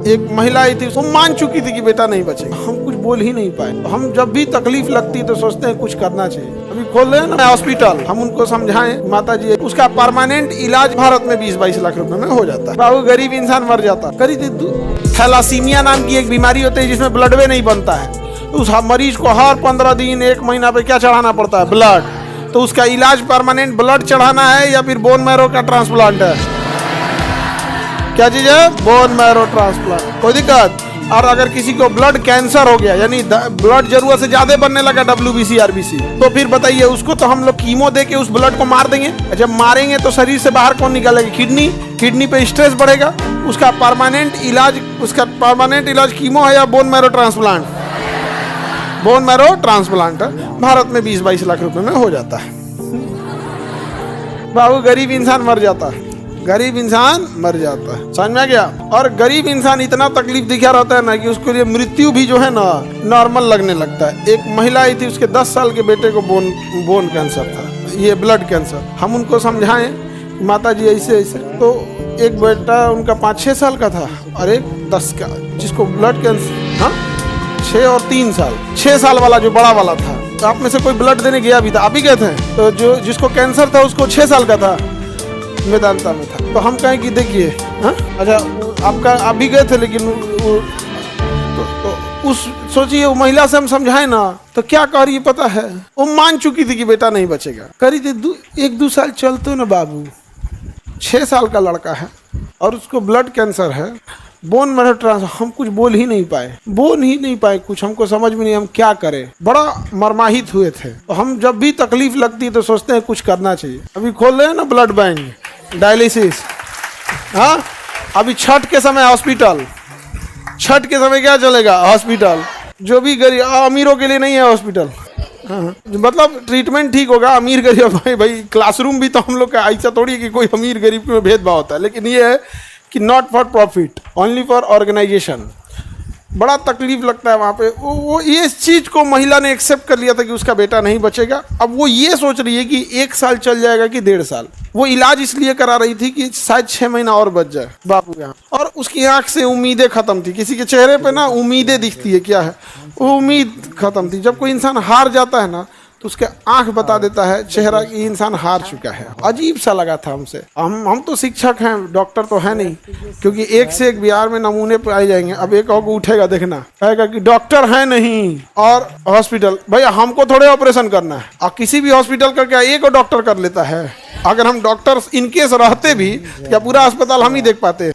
एक महिला आई थी, वो मान चुकी थी कि बेटा नहीं बचेगा। हम कुछ बोल ही नहीं पाए। हम जब भी तकलीफ लगती है तो सोचते हैं कुछ करना चाहिए। अभी खोल रहे हैं ना हॉस्पिटल, हम उनको समझाएं माता जी, उसका परमानेंट इलाज भारत में 20-22 लाख रुपए में हो जाता है। बाबू गरीब इंसान मर जाता। थैलासीमिया नाम की एक बीमारी होती है जिसमें ब्लड वे नहीं बनता है। उस मरीज को हर 15 दिन 1 महीना पे क्या चढ़ाना पड़ता है? ब्लड। तो उसका इलाज परमानेंट ब्लड चढ़ाना है या फिर बोन मैरो का ट्रांसप्लांट है? क्या चीज है? Bone marrow transplant. कोई दिक्कत? और अगर किसी को ब्लड कैंसर हो गया, यानी ब्लड जरूरत से ज्यादा बनने लगा, WBC RBC, तो फिर बताइए उसको तो हम लोग कीमो दे के उस ब्लड को मार देंगे। जब मारेंगे तो शरीर से बाहर कौन निकालेगा? किडनी पे स्ट्रेस बढ़ेगा। उसका परमानेंट इलाज कीमो है या bone marrow transplant? Bone marrow transplant Bharat में 20-22 लाख रुपए में हो जाता है। बाबू गरीब इंसान मर जाता है, गरीब इंसान मर जाता है। समझ में आ गया? और गरीब इंसान इतना तकलीफ दिखा रहता है ना कि उसके लिए मृत्यु भी जो है ना नॉर्मल लगने लगता है। एक महिला आई थी, उसके 10 साल के बेटे को बोन कैंसर था, ये ब्लड कैंसर। हम उनको समझाएं माता जी ऐसे ऐसे, तो एक बेटा उनका 5-6 साल का था और एक 10 का, जिसको ब्लड कैंसर, हाँ 6 और 3 साल, 6 साल वाला जो बड़ा वाला था। तो आप में से कोई ब्लड देने गया भी था? आप ही गए थे? तो जो जिसको कैंसर था उसको 6 साल का था, मेदांता में था। तो हम कहें कि देखिए, हाँ अच्छा आप भी गए थे, लेकिन तो उस सोचिए वो महिला से हम समझाए ना तो क्या कह रही है पता है? वो मान चुकी थी कि बेटा नहीं बचेगा। करी थी 1-2 साल चलते ना बाबू, 6 साल का लड़का है और उसको ब्लड कैंसर है, बोन मैरो ट्रांसप्लांट। हम कुछ बोल ही नहीं पाए कुछ। हमको समझ में नहीं हम क्या करें, बड़ा मर्माहित हुए थे। तो हम जब भी तकलीफ लगती है तो सोचते हैं कुछ करना चाहिए। अभी खोल रहे हैं ना ब्लड बैंक, डायलिसिस, हाँ अभी छठ के समय हॉस्पिटल, छठ के समय क्या चलेगा? हॉस्पिटल। जो भी गरीब, अमीरों के लिए नहीं है हॉस्पिटल, हाँ मतलब ट्रीटमेंट ठीक होगा। अमीर गरीब भाई क्लासरूम भी तो हम लोग का ऐसा थोड़ी है कि कोई अमीर गरीब में भेदभाव होता है, लेकिन ये है कि not for profit, only for organisation. बड़ा तकलीफ लगता है वहाँ पे। वो ये चीज़ को महिला ने एक्सेप्ट कर लिया था कि उसका बेटा नहीं बचेगा। अब वो ये सोच रही है कि 1 साल चल जाएगा कि 1.5 साल। वो इलाज इसलिए करा रही थी कि शायद 6 महीना और बच जाए बापू यहाँ। और उसकी आंख से उम्मीदें खत्म थी। किसी के चेहरे पे ना उम्मीदें दिखती है, क्या है वो उम्मीद खत्म थी। जब कोई इंसान हार जाता है ना तो उसके आंख बता देता है चेहरा कि इंसान हार चुका है। अजीब सा लगा था हमसे। हम तो शिक्षक हैं, डॉक्टर तो है नहीं, क्योंकि एक से एक बिहार में नमूने पाए जाएंगे। अब एक और उठेगा देखना, कहेगा कि डॉक्टर है नहीं और हॉस्पिटल। भैया हमको थोड़े ऑपरेशन करना है, और किसी भी हॉस्पिटल का एक और डॉक्टर कर लेता है। अगर हम डॉक्टर इनकेस रहते भी क्या पूरा अस्पताल हम ही देख पाते हैं?